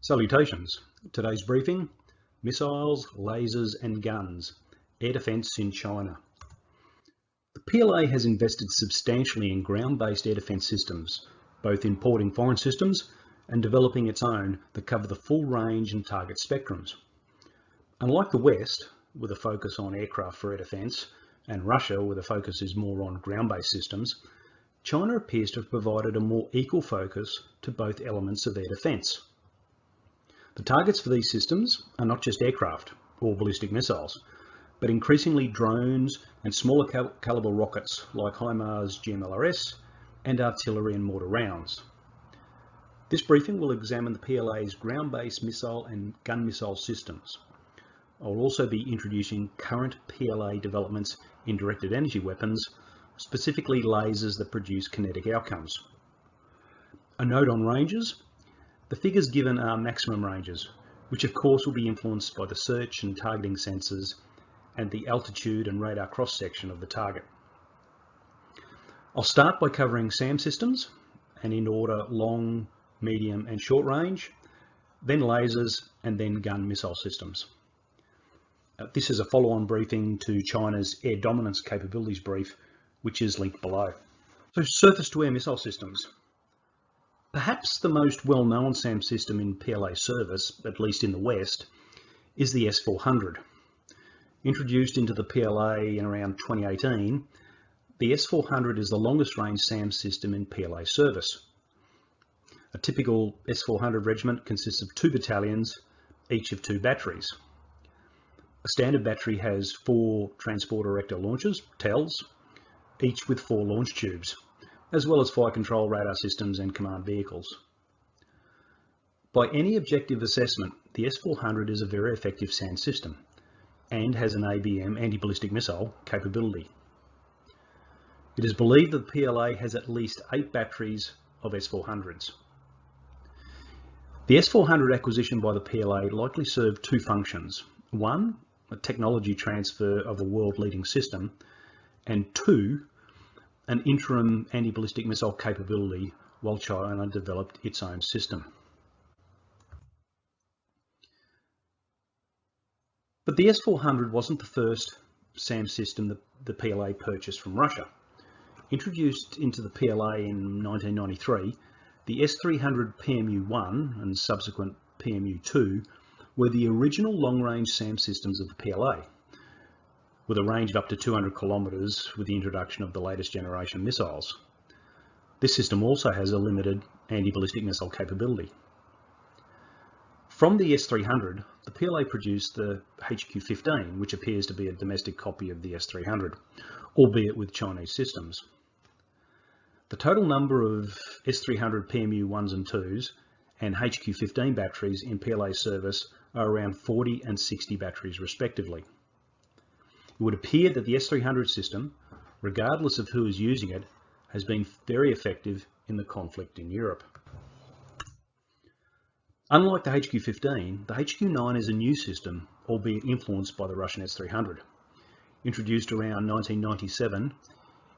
Salutations. Today's briefing: missiles, lasers and guns, air defence in China. The PLA has invested substantially in ground-based air defence systems, both importing foreign systems and developing its own that cover the full range and target spectrums. Unlike the West, with a focus on aircraft for air defence, and Russia, where the focus is more on ground-based systems, China appears to have provided a more equal focus to both elements of air defence. The targets for these systems are not just aircraft or ballistic missiles, but increasingly drones and smaller caliber rockets like HIMARS GMLRS and artillery and mortar rounds. This briefing will examine the PLA's ground-based missile and gun missile systems. I will also be introducing current PLA developments in directed energy weapons, specifically lasers that produce kinetic outcomes. A note on ranges. The figures given are maximum ranges, which of course will be influenced by the search and targeting sensors and the altitude and radar cross-section of the target. I'll start by covering SAM systems, and in order long, medium and short range, then lasers and then gun missile systems. This is a follow-on briefing to China's air dominance capabilities brief, which is linked below. So surface-to-air missile systems. Perhaps the most well-known SAM system in PLA service, at least in the West, is the S-400. Introduced into the PLA in around 2018, the S-400 is the longest range SAM system in PLA service. A typical S-400 regiment consists of 2 battalions, each of 2 batteries. A standard battery has 4 transport erector launchers, TELs, each with 4 launch tubes, as well as fire control radar systems and command vehicles. By any objective assessment, the S-400 is a very effective SAM system and has an ABM, anti-ballistic missile, capability. It is believed that the PLA has at least 8 batteries of S-400s. The S-400 acquisition by the PLA likely served 2 functions. 1, a technology transfer of a world-leading system, and 2, an interim anti-ballistic missile capability while China developed its own system. But the S-400 wasn't the first SAM system that the PLA purchased from Russia. Introduced into the PLA in 1993, the S-300 PMU-1 and subsequent PMU-2 were the original long-range SAM systems of the PLA, with a range of up to 200 kilometres with the introduction of the latest generation missiles. This system also has a limited anti-ballistic missile capability. From the S-300, the PLA produced the HQ-15, which appears to be a domestic copy of the S-300, albeit with Chinese systems. The total number of S-300 PMU-1s and 2s and HQ-15 batteries in PLA service are around 40 and 60 batteries respectively. It would appear that the S-300 system, regardless of who is using it, has been very effective in the conflict in Europe. Unlike the HQ-15, the HQ-9 is a new system, albeit influenced by the Russian S-300. Introduced around 1997,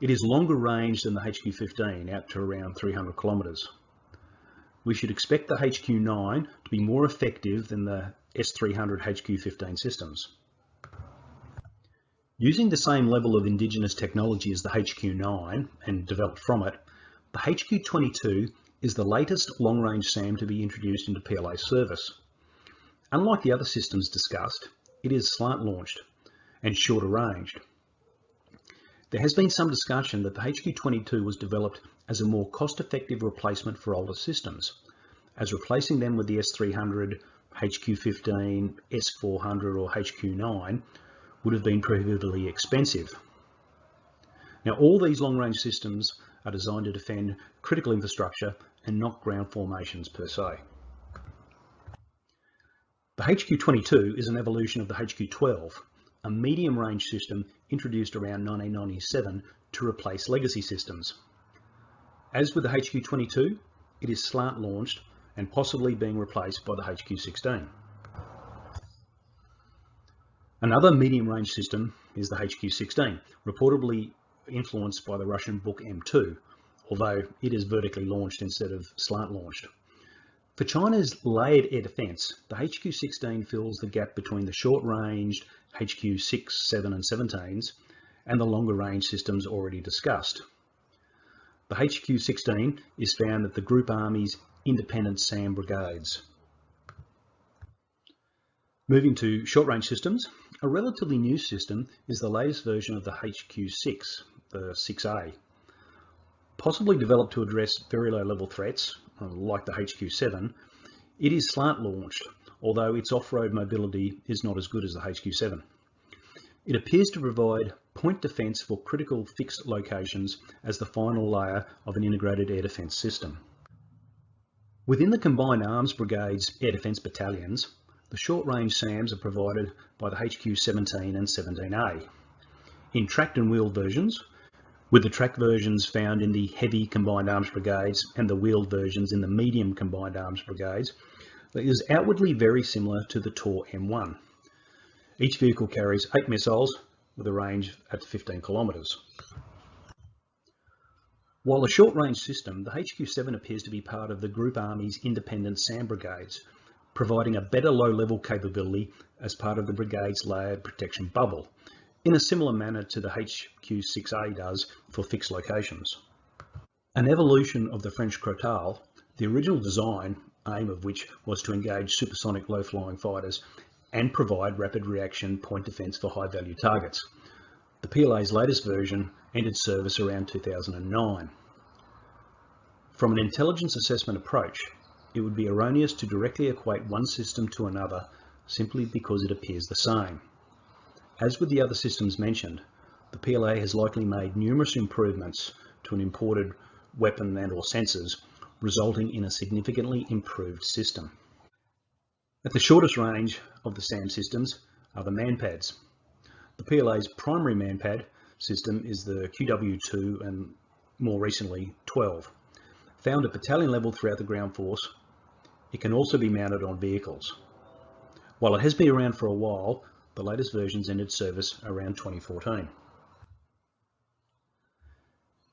it is longer range than the HQ-15, out to around 300 kilometres. We should expect the HQ-9 to be more effective than the S-300 HQ-15 systems. Using the same level of indigenous technology as the HQ-9 and developed from it, the HQ-22 is the latest long-range SAM to be introduced into PLA service. Unlike the other systems discussed, it is slant-launched and shorter ranged. There has been some discussion that the HQ-22 was developed as a more cost-effective replacement for older systems, as replacing them with the S-300, HQ-15, S-400 or HQ-9 would have been prohibitively expensive. Now, all these long-range systems are designed to defend critical infrastructure and not ground formations per se. The HQ-22 is an evolution of the HQ-12, a medium-range system introduced around 1997 to replace legacy systems. As with the HQ-22, it is slant-launched and possibly being replaced by the HQ-16. Another medium-range system is the HQ-16, reportedly influenced by the Russian Book M2, although it is vertically launched instead of slant-launched. For China's layered air defence, the HQ-16 fills the gap between the short-ranged HQ-6, 7 and 17s and the longer-range systems already discussed. The HQ-16 is found at the Group Army's independent SAM brigades. Moving to short-range systems, a relatively new system is the latest version of the HQ-6, the 6A. Possibly developed to address very low-level threats, like the HQ-7, it is slant-launched, although its off-road mobility is not as good as the HQ-7. It appears to provide point defence for critical fixed locations as the final layer of an integrated air defence system. Within the Combined Arms Brigade's air defence battalions, the short-range SAMs are provided by the HQ-17 and 17A. In tracked and wheeled versions, with the tracked versions found in the heavy Combined Arms Brigades and the wheeled versions in the medium Combined Arms Brigades, it is outwardly very similar to the TOR M1. Each vehicle carries 8 missiles with a range at 15 kilometres. While a short-range system, the HQ-7 appears to be part of the Group Army's independent SAM brigades, providing a better low-level capability as part of the brigade's layered protection bubble, in a similar manner to the HQ-6A does for fixed locations. An evolution of the French Crotale, the original design, aim of which was to engage supersonic low-flying fighters and provide rapid reaction point defence for high-value targets. The PLA's latest version entered service around 2009. From an intelligence assessment approach, it would be erroneous to directly equate one system to another simply because it appears the same. As with the other systems mentioned, the PLA has likely made numerous improvements to an imported weapon and/or sensors, resulting in a significantly improved system. At the shortest range of the SAM systems are the manpads. The PLA's primary manpad system is the QW2 and more recently 12. Found at battalion level throughout the ground force, it can also be mounted on vehicles. While it has been around for a while, the latest versions entered service around 2014.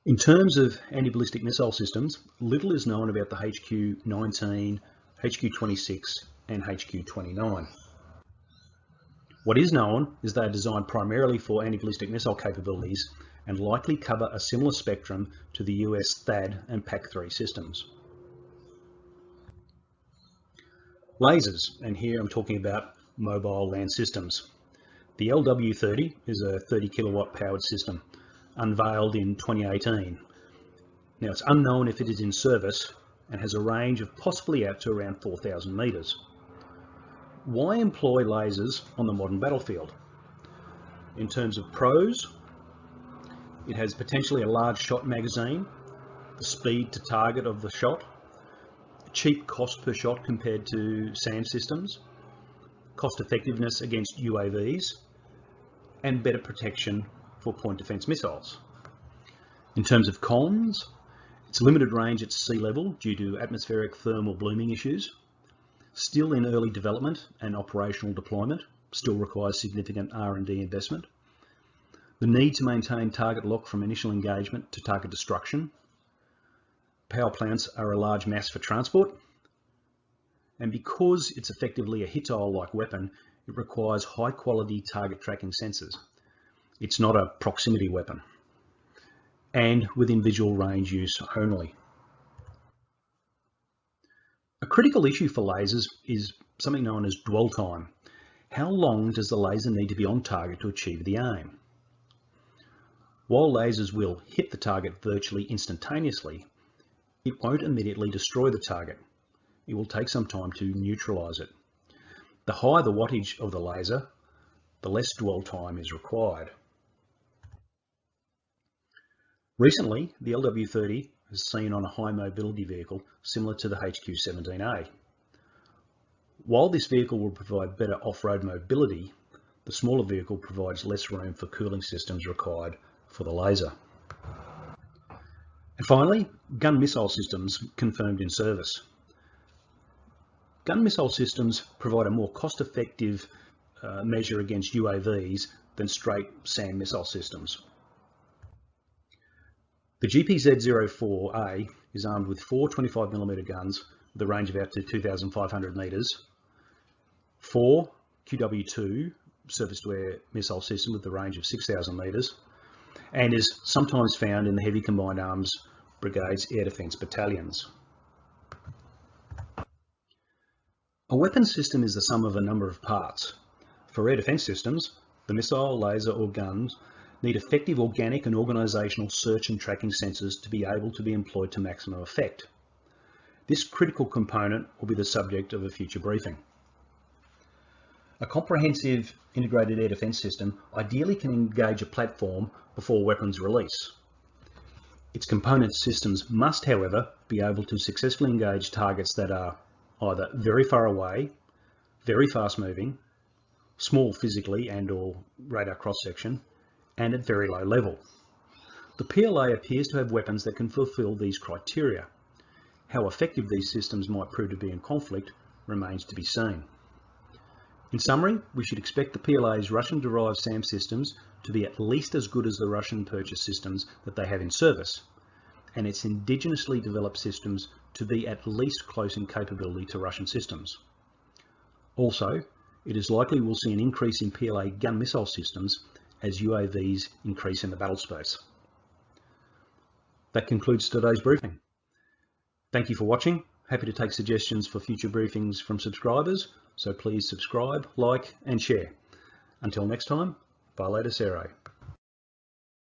In terms of anti-ballistic missile systems, little is known about the HQ-19, HQ-26 and HQ-29. What is known is they are designed primarily for anti-ballistic missile capabilities and likely cover a similar spectrum to the US THAAD and PAC-3 systems. Lasers, and here I'm talking about mobile land systems. The LW30 is a 30 kilowatt powered system, unveiled in 2018. Now it's unknown if it is in service and has a range of possibly out to around 4,000 metres. Why employ lasers on the modern battlefield? In terms of pros, it has potentially a large shot magazine, the speed to target of the shot, cheap cost per shot compared to SAM systems, cost effectiveness against UAVs, and better protection for point defence missiles. In terms of cons, it's limited range at sea level due to atmospheric thermal blooming issues, still in early development and operational deployment, still requires significant R&D investment, the need to maintain target lock from initial engagement to target destruction. Power plants are a large mass for transport, and because it's effectively a Hittite-like weapon, it requires high quality target tracking sensors. It's not a proximity weapon, and within visual range use only. A critical issue for lasers is something known as dwell time. How long does the laser need to be on target to achieve the aim? While lasers will hit the target virtually instantaneously, it won't immediately destroy the target. It will take some time to neutralise it. The higher the wattage of the laser, the less dwell time is required. Recently, the LW30 is seen on a high mobility vehicle similar to the HQ-17A. While this vehicle will provide better off-road mobility, the smaller vehicle provides less room for cooling systems required for the laser. And finally, gun missile systems confirmed in service. Gun missile systems provide a more cost-effective measure against UAVs than straight SAM missile systems. The GPZ-04A is armed with 4 25mm guns with a range of out to 2,500 metres. 4 QW2 surface-to-air missile system with a range of 6,000 metres, and is sometimes found in the Heavy Combined Arms Brigade's Air Defence battalions. A weapon system is the sum of a number of parts. For air defence systems, the missile, laser or guns need effective organic and organisational search and tracking sensors to be able to be employed to maximum effect. This critical component will be the subject of a future briefing. A comprehensive integrated air defence system ideally can engage a platform before weapons release. Its component systems must, however, be able to successfully engage targets that are either very far away, very fast moving, small physically and/or radar cross-section, and at very low level. The PLA appears to have weapons that can fulfill these criteria. How effective these systems might prove to be in conflict remains to be seen. In summary, we should expect the PLA's Russian-derived SAM systems to be at least as good as the Russian purchased systems that they have in service, and its indigenously developed systems to be at least close in capability to Russian systems. Also, it is likely we'll see an increase in PLA gun missile systems as UAVs increase in the battle space. That concludes today's briefing. Thank you for watching. Happy to take suggestions for future briefings from subscribers, so please subscribe, like and share. Until next time, Valete Cero.